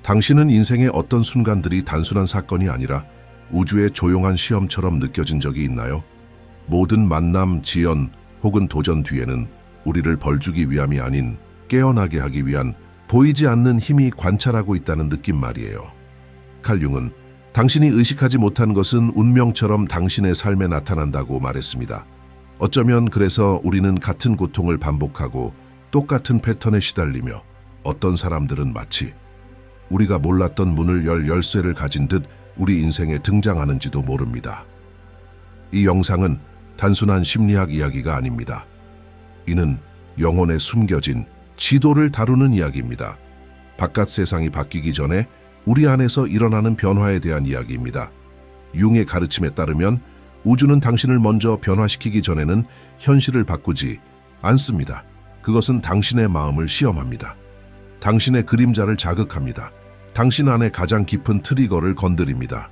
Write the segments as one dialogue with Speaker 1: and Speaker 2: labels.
Speaker 1: 당신은 인생의 어떤 순간들이 단순한 사건이 아니라 우주의 조용한 시험처럼 느껴진 적이 있나요? 모든 만남, 지연 혹은 도전 뒤에는 우리를 벌주기 위함이 아닌 깨어나게 하기 위한 보이지 않는 힘이 관찰하고 있다는 느낌 말이에요. 칼 융은 당신이 의식하지 못한 것은 운명처럼 당신의 삶에 나타난다고 말했습니다. 어쩌면 그래서 우리는 같은 고통을 반복하고 똑같은 패턴에 시달리며 어떤 사람들은 마치 우리가 몰랐던 문을 열 열쇠를 가진 듯 우리 인생에 등장하는지도 모릅니다. 이 영상은 단순한 심리학 이야기가 아닙니다. 이는 영혼에 숨겨진 지도를 다루는 이야기입니다. 바깥 세상이 바뀌기 전에 우리 안에서 일어나는 변화에 대한 이야기입니다. 융의 가르침에 따르면 우주는 당신을 먼저 변화시키기 전에는 현실을 바꾸지 않습니다. 그것은 당신의 마음을 시험합니다. 당신의 그림자를 자극합니다. 당신 안에 가장 깊은 트리거를 건드립니다.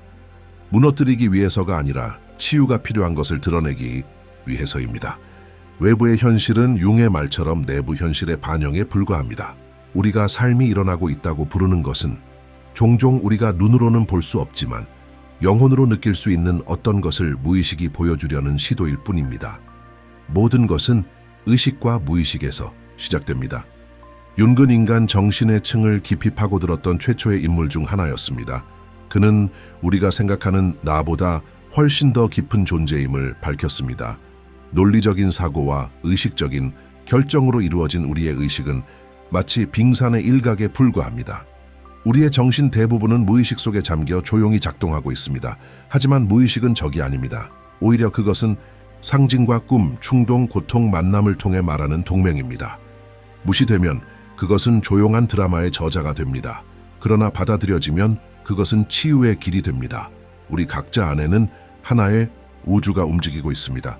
Speaker 1: 무너뜨리기 위해서가 아니라 치유가 필요한 것을 드러내기 위해서입니다. 외부의 현실은 융의 말처럼 내부 현실의 반영에 불과합니다. 우리가 삶이 일어나고 있다고 부르는 것은 종종 우리가 눈으로는 볼 수 없지만 영혼으로 느낄 수 있는 어떤 것을 무의식이 보여주려는 시도일 뿐입니다. 모든 것은 의식과 무의식에서 시작됩니다. 윤근 인간 정신의 층을 깊이 파고들었던 최초의 인물 중 하나였습니다. 그는 우리가 생각하는 나보다 훨씬 더 깊은 존재임을 밝혔습니다. 논리적인 사고와 의식적인 결정으로 이루어진 우리의 의식은 마치 빙산의 일각에 불과합니다. 우리의 정신 대부분은 무의식 속에 잠겨 조용히 작동하고 있습니다. 하지만 무의식은 적이 아닙니다. 오히려 그것은 상징과 꿈, 충동, 고통, 만남을 통해 말하는 동맹입니다. 무시되면 그것은 조용한 드라마의 저자가 됩니다. 그러나 받아들여지면 그것은 치유의 길이 됩니다. 우리 각자 안에는 하나의 우주가 움직이고 있습니다.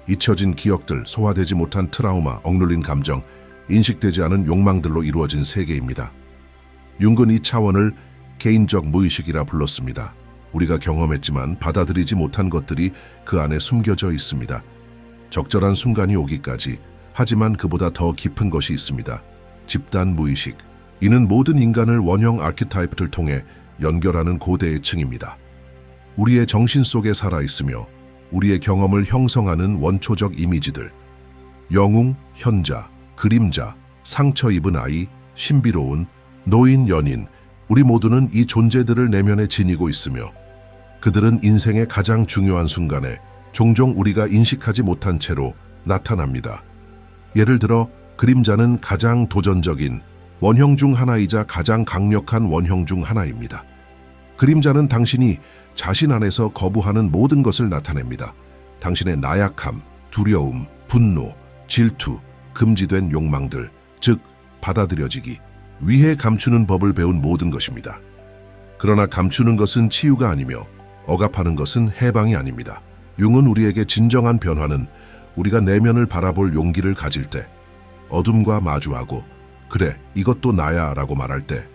Speaker 1: 잊혀진 기억들, 소화되지 못한 트라우마, 억눌린 감정, 인식되지 않은 욕망들로 이루어진 세계입니다. 융은 이 차원을 개인적 무의식이라 불렀습니다. 우리가 경험했지만 받아들이지 못한 것들이 그 안에 숨겨져 있습니다. 적절한 순간이 오기까지, 하지만 그보다 더 깊은 것이 있습니다. 집단 무의식. 이는 모든 인간을 원형 아키타이프를 통해 연결하는 고대의 층입니다. 우리의 정신 속에 살아있으며 우리의 경험을 형성하는 원초적 이미지들. 영웅, 현자, 그림자, 상처 입은 아이, 신비로운 노인, 연인, 우리 모두는 이 존재들을 내면에 지니고 있으며 그들은 인생의 가장 중요한 순간에 종종 우리가 인식하지 못한 채로 나타납니다. 예를 들어 그림자는 가장 도전적인 원형 중 하나이자 가장 강력한 원형 중 하나입니다. 그림자는 당신이 자신 안에서 거부하는 모든 것을 나타냅니다. 당신의 나약함, 두려움, 분노, 질투, 금지된 욕망들, 즉 받아들여지기 위해 감추는 법을 배운 모든 것입니다. 그러나 감추는 것은 치유가 아니며 억압하는 것은 해방이 아닙니다. 융은 우리에게 진정한 변화는 우리가 내면을 바라볼 용기를 가질 때, 어둠과 마주하고 그래, 이것도 나야 라고 말할 때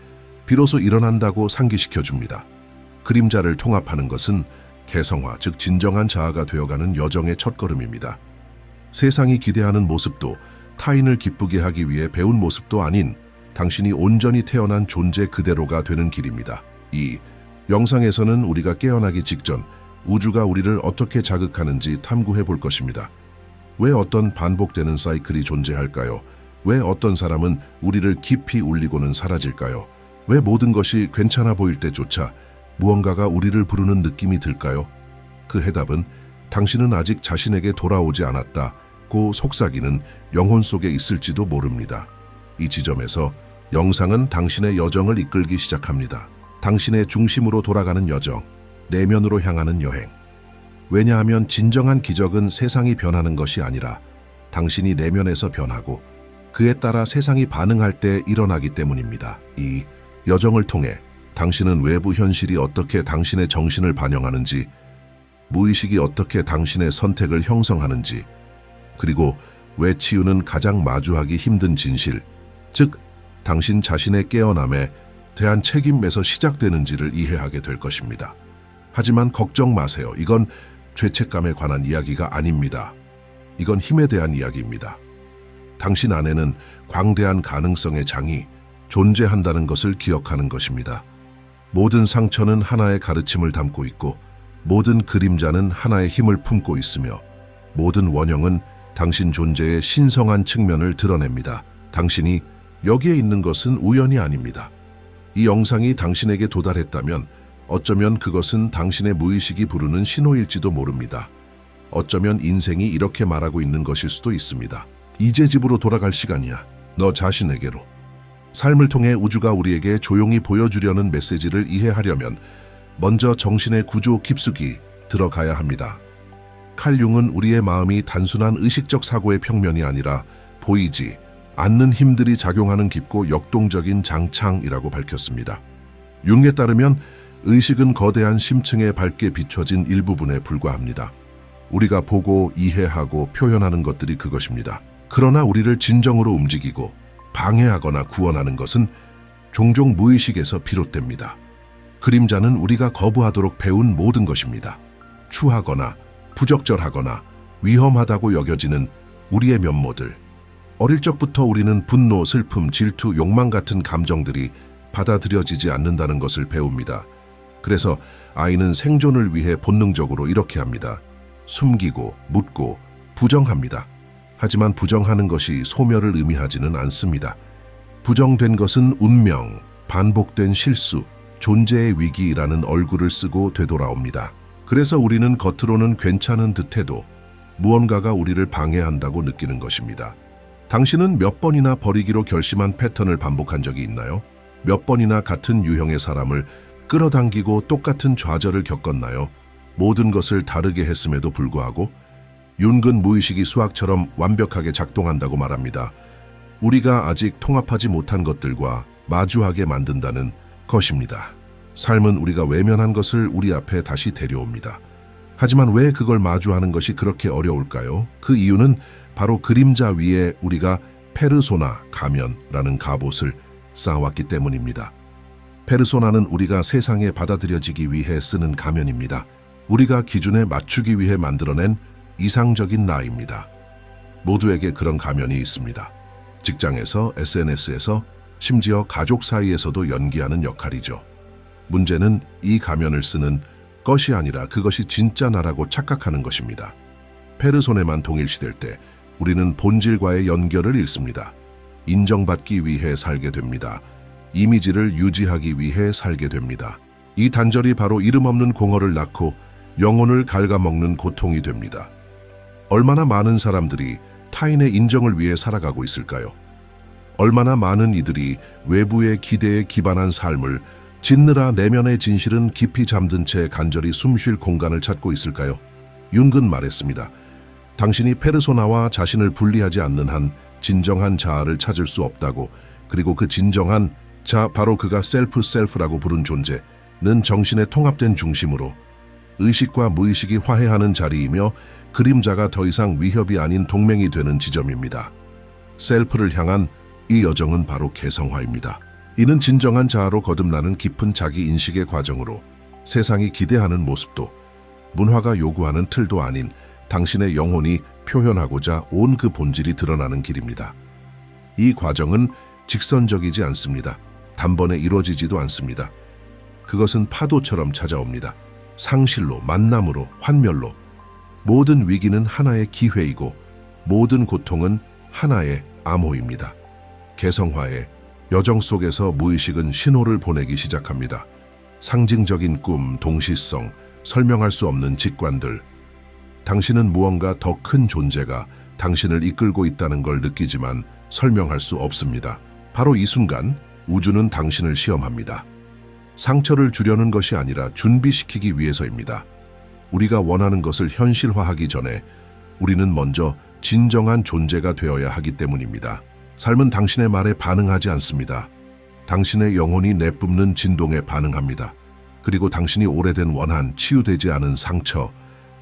Speaker 1: 비로소 일어난다고 상기시켜줍니다. 그림자를 통합하는 것은 개성화, 즉 진정한 자아가 되어가는 여정의 첫걸음입니다. 세상이 기대하는 모습도 타인을 기쁘게 하기 위해 배운 모습도 아닌 당신이 온전히 태어난 존재 그대로가 되는 길입니다. 이 영상에서는 우리가 깨어나기 직전 우주가 우리를 어떻게 자극하는지 탐구해 볼 것입니다. 왜 어떤 반복되는 사이클이 존재할까요? 왜 어떤 사람은 우리를 깊이 울리고는 사라질까요? 왜 모든 것이 괜찮아 보일 때조차 무언가가 우리를 부르는 느낌이 들까요? 그 해답은 당신은 아직 자신에게 돌아오지 않았다고 속삭이는 영혼 속에 있을지도 모릅니다. 이 지점에서 영상은 당신의 여정을 이끌기 시작합니다. 당신의 중심으로 돌아가는 여정, 내면으로 향하는 여행. 왜냐하면 진정한 기적은 세상이 변하는 것이 아니라 당신이 내면에서 변하고 그에 따라 세상이 반응할 때 일어나기 때문입니다. 이 여정을 통해 당신은 외부 현실이 어떻게 당신의 정신을 반영하는지, 무의식이 어떻게 당신의 선택을 형성하는지, 그리고 왜 치유는 가장 마주하기 힘든 진실, 즉 당신 자신의 깨어남에 대한 책임에서 시작되는지를 이해하게 될 것입니다. 하지만 걱정 마세요. 이건 죄책감에 관한 이야기가 아닙니다. 이건 힘에 대한 이야기입니다. 당신 안에는 광대한 가능성의 장이 존재한다는 것을 기억하는 것입니다. 모든 상처는 하나의 가르침을 담고 있고 모든 그림자는 하나의 힘을 품고 있으며 모든 원형은 당신 존재의 신성한 측면을 드러냅니다. 당신이 여기에 있는 것은 우연이 아닙니다. 이 영상이 당신에게 도달했다면 어쩌면 그것은 당신의 무의식이 부르는 신호일지도 모릅니다. 어쩌면 인생이 이렇게 말하고 있는 것일 수도 있습니다. 이제 집으로 돌아갈 시간이야. 너 자신에게로. 삶을 통해 우주가 우리에게 조용히 보여주려는 메시지를 이해하려면 먼저 정신의 구조 깊숙이 들어가야 합니다. 칼 융은 우리의 마음이 단순한 의식적 사고의 평면이 아니라 보이지 않는 힘들이 작용하는 깊고 역동적인 장창이라고 밝혔습니다. 융에 따르면 의식은 거대한 심층에 밝게 비춰진 일부분에 불과합니다. 우리가 보고 이해하고 표현하는 것들이 그것입니다. 그러나 우리를 진정으로 움직이고 방해하거나 구원하는 것은 종종 무의식에서 비롯됩니다. 그림자는 우리가 거부하도록 배운 모든 것입니다. 추하거나 부적절하거나 위험하다고 여겨지는 우리의 면모들. 어릴 적부터 우리는 분노, 슬픔, 질투, 욕망 같은 감정들이 받아들여지지 않는다는 것을 배웁니다. 그래서 아이는 생존을 위해 본능적으로 이렇게 합니다. 숨기고, 묻고, 부정합니다. 하지만 부정하는 것이 소멸을 의미하지는 않습니다. 부정된 것은 운명, 반복된 실수, 존재의 위기라는 얼굴을 쓰고 되돌아옵니다. 그래서 우리는 겉으로는 괜찮은 듯해도 무언가가 우리를 방해한다고 느끼는 것입니다. 당신은 몇 번이나 버리기로 결심한 패턴을 반복한 적이 있나요? 몇 번이나 같은 유형의 사람을 끌어당기고 똑같은 좌절을 겪었나요? 모든 것을 다르게 했음에도 불구하고 윤근 무의식이 수학처럼 완벽하게 작동한다고 말합니다. 우리가 아직 통합하지 못한 것들과 마주하게 만든다는 것입니다. 삶은 우리가 외면한 것을 우리 앞에 다시 데려옵니다. 하지만 왜 그걸 마주하는 것이 그렇게 어려울까요? 그 이유는 바로 그림자 위에 우리가 페르소나, 가면이라는 갑옷을 쌓아왔기 때문입니다. 페르소나는 우리가 세상에 받아들여지기 위해 쓰는 가면입니다. 우리가 기준에 맞추기 위해 만들어낸 이상적인 나입니다. 모두에게 그런 가면이 있습니다. 직장에서, SNS에서, 심지어 가족 사이에서도 연기하는 역할이죠. 문제는 이 가면을 쓰는 것이 아니라 그것이 진짜 나라고 착각하는 것입니다. 페르소네만 동일시될 때 우리는 본질과의 연결을 잃습니다. 인정받기 위해 살게 됩니다. 이미지를 유지하기 위해 살게 됩니다. 이 단절이 바로 이름 없는 공허를 낳고 영혼을 갉아먹는 고통이 됩니다. 얼마나 많은 사람들이 타인의 인정을 위해 살아가고 있을까요? 얼마나 많은 이들이 외부의 기대에 기반한 삶을 짓느라 내면의 진실은 깊이 잠든 채 간절히 숨쉴 공간을 찾고 있을까요? 윤근 말했습니다. 당신이 페르소나와 자신을 분리하지 않는 한 진정한 자아를 찾을 수 없다고, 그리고 그 진정한 자, 바로 그가 셀프라고 부른 존재는 정신의 통합된 중심으로 의식과 무의식이 화해하는 자리이며 그림자가 더 이상 위협이 아닌 동맹이 되는 지점입니다. 셀프를 향한 이 여정은 바로 개성화입니다. 이는 진정한 자아로 거듭나는 깊은 자기 인식의 과정으로 세상이 기대하는 모습도 문화가 요구하는 틀도 아닌 당신의 영혼이 표현하고자 온 그 본질이 드러나는 길입니다. 이 과정은 직선적이지 않습니다. 단번에 이루어지지도 않습니다. 그것은 파도처럼 찾아옵니다. 상실로, 만남으로, 환멸로. 모든 위기는 하나의 기회이고 모든 고통은 하나의 암호입니다. 개성화의 여정 속에서 무의식은 신호를 보내기 시작합니다. 상징적인 꿈, 동시성, 설명할 수 없는 직관들. 당신은 무언가 더 큰 존재가 당신을 이끌고 있다는 걸 느끼지만 설명할 수 없습니다. 바로 이 순간 우주는 당신을 시험합니다. 상처를 주려는 것이 아니라 준비시키기 위해서입니다. 우리가 원하는 것을 현실화하기 전에 우리는 먼저 진정한 존재가 되어야 하기 때문입니다. 삶은 당신의 말에 반응하지 않습니다. 당신의 영혼이 내뿜는 진동에 반응합니다. 그리고 당신이 오래된 원한, 치유되지 않은 상처,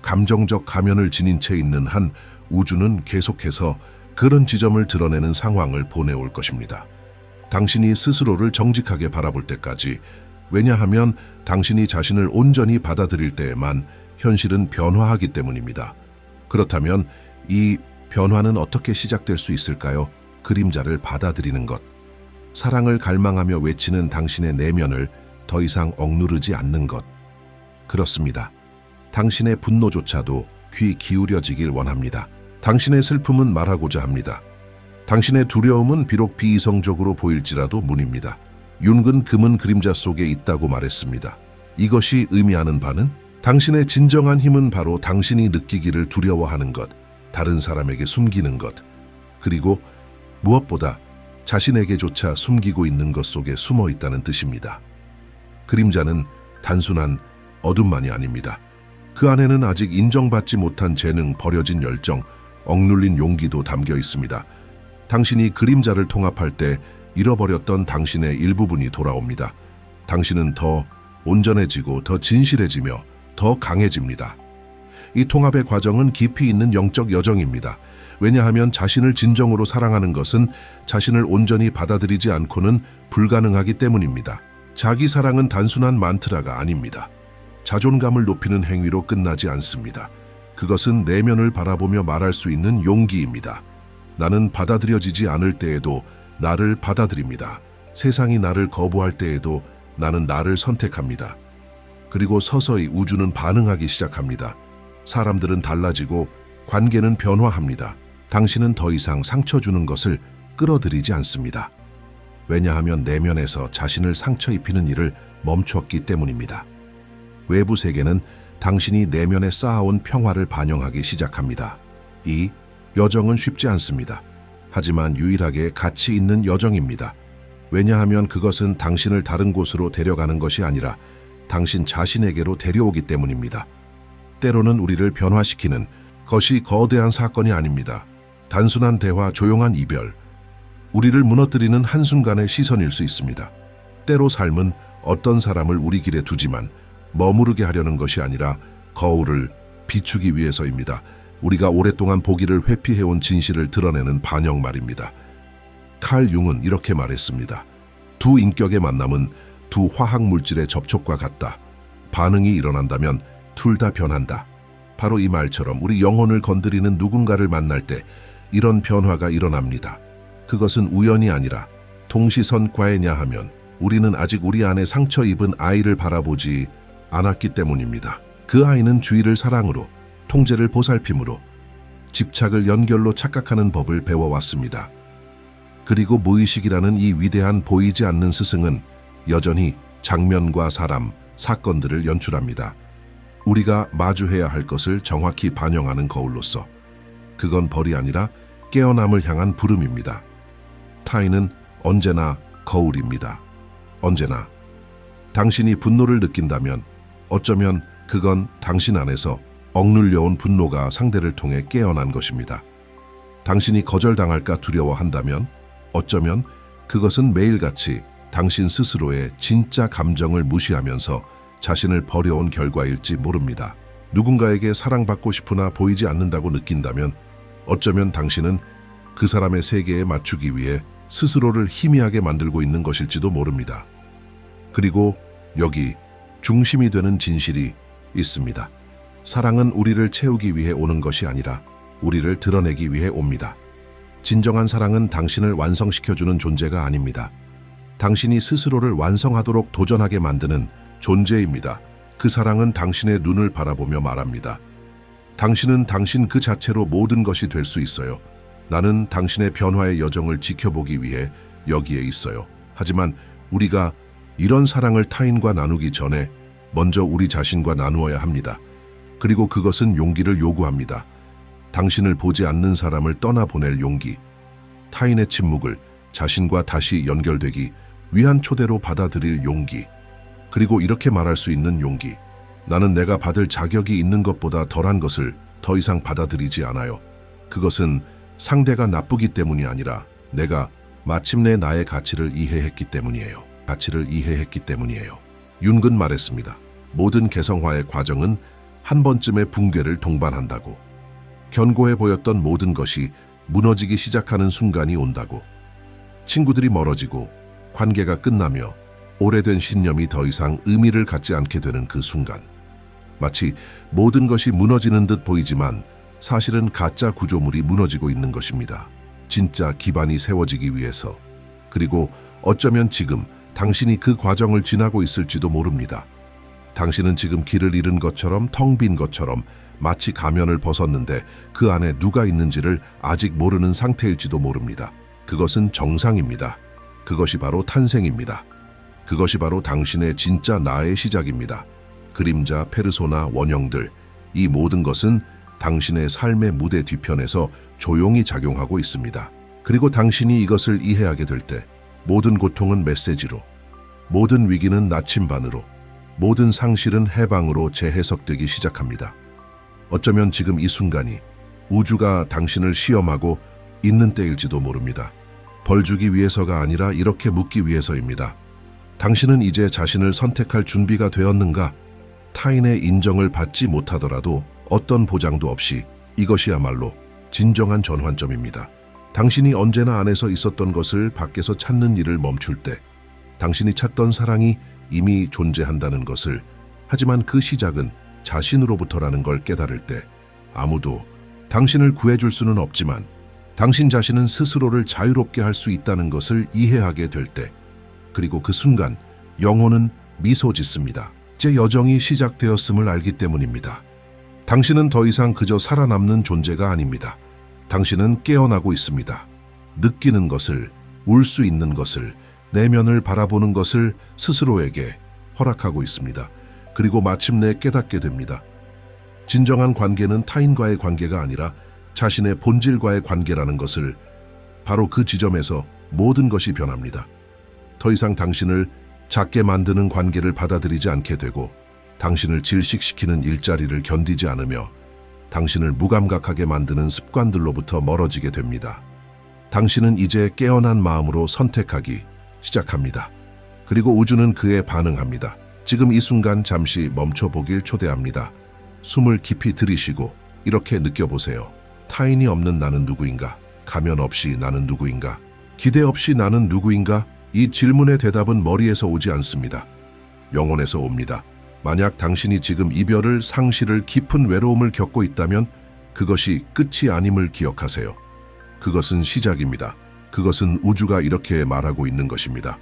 Speaker 1: 감정적 가면을 지닌 채 있는 한 우주는 계속해서 그런 지점을 드러내는 상황을 보내올 것입니다. 당신이 스스로를 정직하게 바라볼 때까지. 왜냐하면 당신이 자신을 온전히 받아들일 때에만 현실은 변화하기 때문입니다. 그렇다면 이 변화는 어떻게 시작될 수 있을까요? 그림자를 받아들이는 것. 사랑을 갈망하며 외치는 당신의 내면을 더 이상 억누르지 않는 것. 그렇습니다. 당신의 분노조차도 귀 기울여지길 원합니다. 당신의 슬픔은 말하고자 합니다. 당신의 두려움은 비록 비이성적으로 보일지라도 문입니다. 윤근 금은 그림자 속에 있다고 말했습니다. 이것이 의미하는 바는 당신의 진정한 힘은 바로 당신이 느끼기를 두려워하는 것, 다른 사람에게 숨기는 것, 그리고 무엇보다 자신에게조차 숨기고 있는 것 속에 숨어 있다는 뜻입니다. 그림자는 단순한 어둠만이 아닙니다. 그 안에는 아직 인정받지 못한 재능, 버려진 열정, 억눌린 용기도 담겨 있습니다. 당신이 그림자를 통합할 때 잃어버렸던 당신의 일부분이 돌아옵니다. 당신은 더 온전해지고 더 진실해지며 더 강해집니다. 이 통합의 과정은 깊이 있는 영적 여정입니다. 왜냐하면 자신을 진정으로 사랑하는 것은 자신을 온전히 받아들이지 않고는 불가능하기 때문입니다. 자기 사랑은 단순한 만트라가 아닙니다. 자존감을 높이는 행위로 끝나지 않습니다. 그것은 내면을 바라보며 말할 수 있는 용기입니다. 나는 받아들여지지 않을 때에도 나를 받아들입니다. 세상이 나를 거부할 때에도 나는 나를 선택합니다. 그리고 서서히 우주는 반응하기 시작합니다. 사람들은 달라지고 관계는 변화합니다. 당신은 더 이상 상처 주는 것을 끌어들이지 않습니다. 왜냐하면 내면에서 자신을 상처 입히는 일을 멈추었기 때문입니다. 외부 세계는 당신이 내면에 쌓아온 평화를 반영하기 시작합니다. 이 여정은 쉽지 않습니다. 하지만 유일하게 가치 있는 여정입니다. 왜냐하면 그것은 당신을 다른 곳으로 데려가는 것이 아니라 당신 자신에게로 데려오기 때문입니다. 때로는 우리를 변화시키는 것이 거대한 사건이 아닙니다. 단순한 대화, 조용한 이별, 우리를 무너뜨리는 한순간의 시선일 수 있습니다. 때로 삶은 어떤 사람을 우리 길에 두지만 머무르게 하려는 것이 아니라 거울을 비추기 위해서입니다. 우리가 오랫동안 보기를 회피해온 진실을 드러내는 반영 말입니다. 칼 융은 이렇게 말했습니다. 두 인격의 만남은 두 화학 물질의 접촉과 같다. 반응이 일어난다면 둘 다 변한다. 바로 이 말처럼 우리 영혼을 건드리는 누군가를 만날 때 이런 변화가 일어납니다. 그것은 우연이 아니라 동시선과에냐 하면 우리는 아직 우리 안에 상처 입은 아이를 바라보지 않았기 때문입니다. 그 아이는 주의를 사랑으로, 통제를 보살핌으로, 집착을 연결로 착각하는 법을 배워왔습니다. 그리고 무의식이라는 이 위대한 보이지 않는 스승은 여전히 장면과 사람, 사건들을 연출합니다. 우리가 마주해야 할 것을 정확히 반영하는 거울로서 그건 벌이 아니라 깨어남을 향한 부름입니다. 타인은 언제나 거울입니다. 언제나. 당신이 분노를 느낀다면 어쩌면 그건 당신 안에서 억눌려온 분노가 상대를 통해 깨어난 것입니다. 당신이 거절당할까 두려워한다면 어쩌면 그것은 매일같이 당신 스스로의 진짜 감정을 무시하면서 자신을 버려온 결과일지 모릅니다. 누군가에게 사랑받고 싶으나 보이지 않는다고 느낀다면 어쩌면 당신은 그 사람의 세계에 맞추기 위해 스스로를 희미하게 만들고 있는 것일지도 모릅니다. 그리고 여기 중심이 되는 진실이 있습니다. 사랑은 우리를 채우기 위해 오는 것이 아니라 우리를 드러내기 위해 옵니다. 진정한 사랑은 당신을 완성시켜주는 존재가 아닙니다. 당신이 스스로를 완성하도록 도전하게 만드는 존재입니다. 그 사랑은 당신의 눈을 바라보며 말합니다. 당신은 당신 그 자체로 모든 것이 될 수 있어요. 나는 당신의 변화의 여정을 지켜보기 위해 여기에 있어요. 하지만 우리가 이런 사랑을 타인과 나누기 전에 먼저 우리 자신과 나누어야 합니다. 그리고 그것은 용기를 요구합니다. 당신을 보지 않는 사람을 떠나보낼 용기, 타인의 침묵을 자신과 다시 연결되기 위한 초대로 받아들일 용기, 그리고 이렇게 말할 수 있는 용기. 나는 내가 받을 자격이 있는 것보다 덜한 것을 더 이상 받아들이지 않아요. 그것은 상대가 나쁘기 때문이 아니라 내가 마침내 나의 가치를 이해했기 때문이에요. 가치를 이해했기 때문이에요. 윤근 말했습니다. 모든 개성화의 과정은 한 번쯤의 붕괴를 동반한다고. 견고해 보였던 모든 것이 무너지기 시작하는 순간이 온다고. 친구들이 멀어지고 관계가 끝나며 오래된 신념이 더 이상 의미를 갖지 않게 되는 그 순간. 마치 모든 것이 무너지는 듯 보이지만 사실은 가짜 구조물이 무너지고 있는 것입니다. 진짜 기반이 세워지기 위해서. 그리고 어쩌면 지금 당신이 그 과정을 지나고 있을지도 모릅니다. 당신은 지금 길을 잃은 것처럼 텅 빈 것처럼 마치 가면을 벗었는데 그 안에 누가 있는지를 아직 모르는 상태일지도 모릅니다. 그것은 정상입니다. 그것이 바로 탄생입니다. 그것이 바로 당신의 진짜 나의 시작입니다. 그림자, 페르소나, 원형들, 이 모든 것은 당신의 삶의 무대 뒤편에서 조용히 작용하고 있습니다. 그리고 당신이 이것을 이해하게 될 때 모든 고통은 메시지로, 모든 위기는 나침반으로, 모든 상실은 해방으로 재해석되기 시작합니다. 어쩌면 지금 이 순간이 우주가 당신을 시험하고 있는 때일지도 모릅니다. 벌주기 위해서가 아니라 이렇게 묻기 위해서입니다. 당신은 이제 자신을 선택할 준비가 되었는가? 타인의 인정을 받지 못하더라도 어떤 보장도 없이 이것이야말로 진정한 전환점입니다. 당신이 언제나 안에서 있었던 것을 밖에서 찾는 일을 멈출 때, 당신이 찾던 사랑이 이미 존재한다는 것을, 하지만 그 시작은 자신으로부터라는 걸 깨달을 때, 아무도 당신을 구해줄 수는 없지만 당신 자신은 스스로를 자유롭게 할 수 있다는 것을 이해하게 될 때, 그리고 그 순간 영혼은 미소 짓습니다. 제 여정이 시작되었음을 알기 때문입니다. 당신은 더 이상 그저 살아남는 존재가 아닙니다. 당신은 깨어나고 있습니다. 느끼는 것을, 울 수 있는 것을, 내면을 바라보는 것을 스스로에게 허락하고 있습니다. 그리고 마침내 깨닫게 됩니다. 진정한 관계는 타인과의 관계가 아니라 자신의 본질과의 관계라는 것을. 바로 그 지점에서 모든 것이 변합니다. 더 이상 당신을 작게 만드는 관계를 받아들이지 않게 되고, 당신을 질식시키는 일자리를 견디지 않으며 당신을 무감각하게 만드는 습관들로부터 멀어지게 됩니다. 당신은 이제 깨어난 마음으로 선택하기 시작합니다. 그리고 우주는 그에 반응합니다. 지금 이 순간 잠시 멈춰보길 초대합니다. 숨을 깊이 들이쉬고 이렇게 느껴보세요. 타인이 없는 나는 누구인가? 가면 없이 나는 누구인가? 기대 없이 나는 누구인가? 이 질문의 대답은 머리에서 오지 않습니다. 영혼에서 옵니다. 만약 당신이 지금 이별을, 상실을, 깊은 외로움을 겪고 있다면 그것이 끝이 아님을 기억하세요. 그것은 시작입니다. 그것은 우주가 이렇게 말하고 있는 것입니다.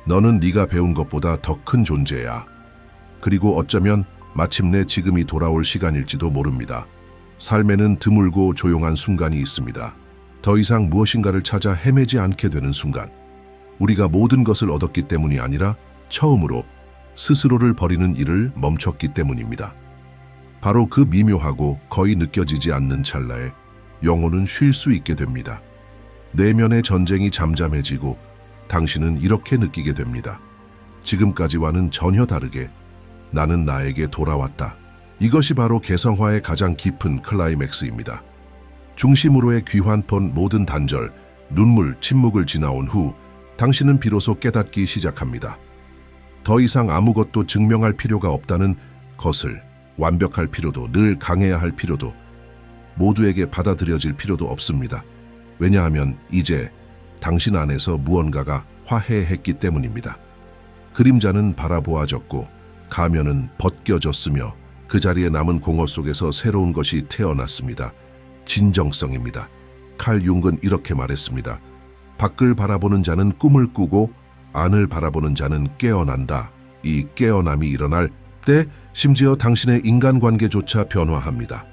Speaker 1: 너는 네가 배운 것보다 더 큰 존재야. 그리고 어쩌면 마침내 지금이 돌아올 시간일지도 모릅니다. 삶에는 드물고 조용한 순간이 있습니다. 더 이상 무엇인가를 찾아 헤매지 않게 되는 순간. 우리가 모든 것을 얻었기 때문이 아니라 처음으로 스스로를 버리는 일을 멈췄기 때문입니다. 바로 그 미묘하고 거의 느껴지지 않는 찰나에 영혼은 쉴 수 있게 됩니다. 내면의 전쟁이 잠잠해지고 당신은 이렇게 느끼게 됩니다. 지금까지와는 전혀 다르게 나는 나에게 돌아왔다. 이것이 바로 개성화의 가장 깊은 클라이맥스입니다. 중심으로의 귀환폰 모든 단절, 눈물, 침묵을 지나온 후 당신은 비로소 깨닫기 시작합니다. 더 이상 아무것도 증명할 필요가 없다는 것을, 완벽할 필요도, 늘 강해야 할 필요도, 모두에게 받아들여질 필요도 없습니다. 왜냐하면 이제 당신 안에서 무언가가 화해했기 때문입니다. 그림자는 바라보아졌고 가면은 벗겨졌으며 그 자리에 남은 공허 속에서 새로운 것이 태어났습니다. 진정성입니다. 칼 융은 이렇게 말했습니다. 밖을 바라보는 자는 꿈을 꾸고 안을 바라보는 자는 깨어난다. 이 깨어남이 일어날 때 심지어 당신의 인간관계조차 변화합니다.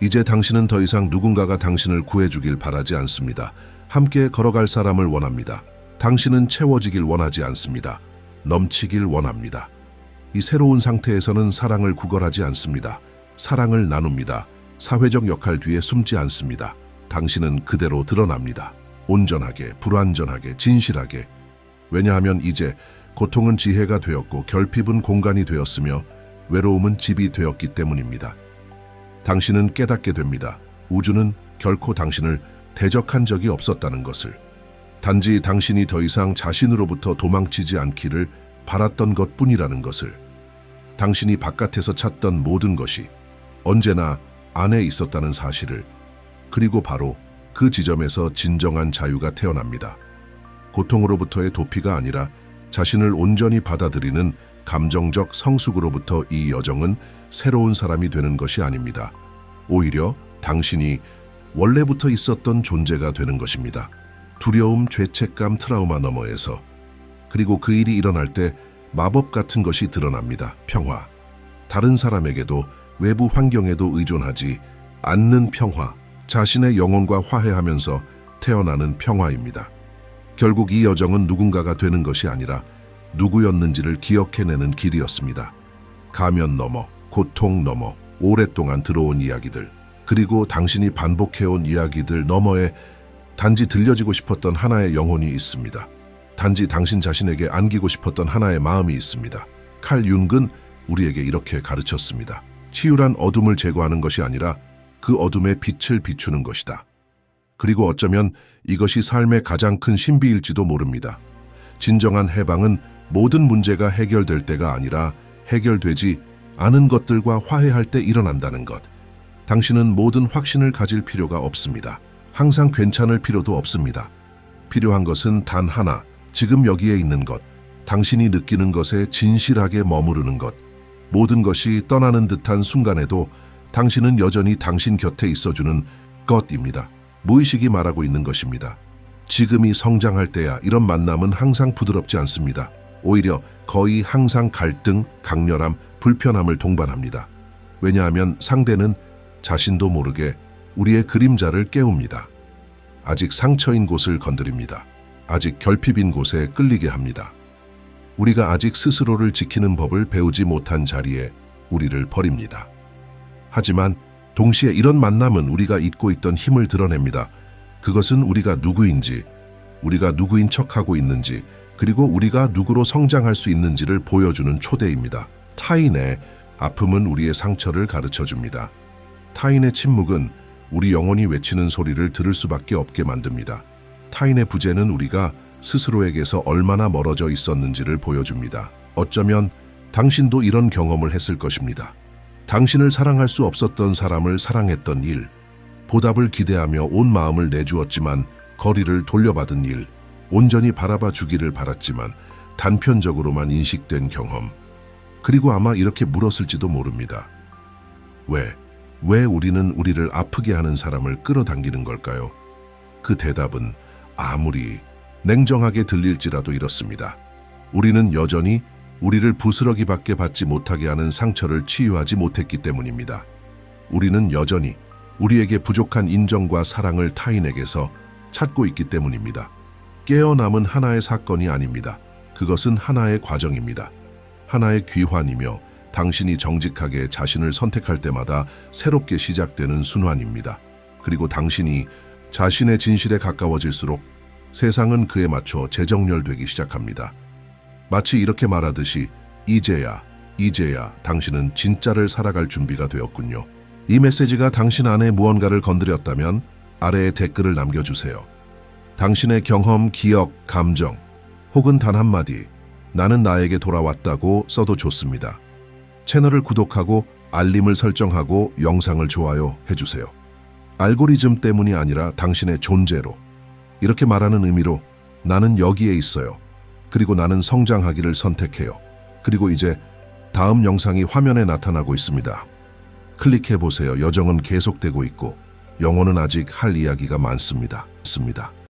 Speaker 1: 이제 당신은 더 이상 누군가가 당신을 구해주길 바라지 않습니다. 함께 걸어갈 사람을 원합니다. 당신은 채워지길 원하지 않습니다. 넘치길 원합니다. 이 새로운 상태에서는 사랑을 구걸하지 않습니다. 사랑을 나눕니다. 사회적 역할 뒤에 숨지 않습니다. 당신은 그대로 드러납니다. 온전하게, 불완전하게, 진실하게. 왜냐하면 이제 고통은 지혜가 되었고 결핍은 공간이 되었으며 외로움은 집이 되었기 때문입니다. 당신은 깨닫게 됩니다. 우주는 결코 당신을 대적한 적이 없었다는 것을. 단지 당신이 더 이상 자신으로부터 도망치지 않기를 바랐던 것뿐이라는 것을. 당신이 바깥에서 찾던 모든 것이 언제나 안에 있었다는 사실을. 그리고 바로 그 지점에서 진정한 자유가 태어납니다. 고통으로부터의 도피가 아니라 자신을 온전히 받아들이는 감정적 성숙으로부터 이 여정은 새로운 사람이 되는 것이 아닙니다. 오히려 당신이 원래부터 있었던 존재가 되는 것입니다. 두려움, 죄책감, 트라우마 너머에서 그리고 그 일이 일어날 때 마법 같은 것이 드러납니다. 평화. 다른 사람에게도 외부 환경에도 의존하지 않는 평화. 자신의 영혼과 화해하면서 태어나는 평화입니다. 결국 이 여정은 누군가가 되는 것이 아니라 누구였는지를 기억해내는 길이었습니다. 가면 넘어, 고통 넘어, 오랫동안 들어온 이야기들, 그리고 당신이 반복해온 이야기들 너머에 단지 들려지고 싶었던 하나의 영혼이 있습니다. 단지 당신 자신에게 안기고 싶었던 하나의 마음이 있습니다. 칼 융은 우리에게 이렇게 가르쳤습니다. 치유란 어둠을 제거하는 것이 아니라 그 어둠에 빛을 비추는 것이다. 그리고 어쩌면 이것이 삶의 가장 큰 신비일지도 모릅니다. 진정한 해방은 모든 문제가 해결될 때가 아니라 해결되지 않은 것들과 화해할 때 일어난다는 것. 당신은 모든 확신을 가질 필요가 없습니다. 항상 괜찮을 필요도 없습니다. 필요한 것은 단 하나, 지금 여기에 있는 것, 당신이 느끼는 것에 진실하게 머무르는 것. 모든 것이 떠나는 듯한 순간에도 당신은 여전히 당신 곁에 있어주는 것입니다. 무의식이 말하고 있는 것입니다. 지금이 성장할 때야. 이런 만남은 항상 부드럽지 않습니다. 오히려 거의 항상 갈등, 강렬함, 불편함을 동반합니다. 왜냐하면 상대는 자신도 모르게 우리의 그림자를 깨웁니다. 아직 상처인 곳을 건드립니다. 아직 결핍인 곳에 끌리게 합니다. 우리가 아직 스스로를 지키는 법을 배우지 못한 자리에 우리를 버립니다. 하지만 동시에 이런 만남은 우리가 잊고 있던 힘을 드러냅니다. 그것은 우리가 누구인지, 우리가 누구인 척하고 있는지, 그리고 우리가 누구로 성장할 수 있는지를 보여주는 초대입니다. 타인의 아픔은 우리의 상처를 가르쳐줍니다. 타인의 침묵은 우리 영혼이 외치는 소리를 들을 수밖에 없게 만듭니다. 타인의 부재는 우리가 스스로에게서 얼마나 멀어져 있었는지를 보여줍니다. 어쩌면 당신도 이런 경험을 했을 것입니다. 당신을 사랑할 수 없었던 사람을 사랑했던 일, 보답을 기대하며 온 마음을 내주었지만 거리를 돌려받은 일, 온전히 바라봐 주기를 바랐지만 단편적으로만 인식된 경험. 그리고 아마 이렇게 물었을지도 모릅니다. 왜 우리는 우리를 아프게 하는 사람을 끌어당기는 걸까요? 그 대답은 아무리 냉정하게 들릴지라도 이렇습니다. 우리는 여전히 우리를 부스러기밖에 받지 못하게 하는 상처를 치유하지 못했기 때문입니다. 우리는 여전히 우리에게 부족한 인정과 사랑을 타인에게서 찾고 있기 때문입니다. 깨어남은 하나의 사건이 아닙니다. 그것은 하나의 과정입니다. 하나의 귀환이며 당신이 정직하게 자신을 선택할 때마다 새롭게 시작되는 순환입니다. 그리고 당신이 자신의 진실에 가까워질수록 세상은 그에 맞춰 재정렬되기 시작합니다. 마치 이렇게 말하듯이 이제야 당신은 진짜를 살아갈 준비가 되었군요. 이 메시지가 당신 안에 무언가를 건드렸다면 아래에 댓글을 남겨주세요. 당신의 경험, 기억, 감정 혹은 단 한마디 나는 나에게 돌아왔다고 써도 좋습니다. 채널을 구독하고 알림을 설정하고 영상을 좋아요 해주세요. 알고리즘 때문이 아니라 당신의 존재로, 이렇게 말하는 의미로 나는 여기에 있어요. 그리고 나는 성장하기를 선택해요. 그리고 이제 다음 영상이 화면에 나타나고 있습니다. 클릭해보세요. 여정은 계속되고 있고 영혼은 아직 할 이야기가 많습니다.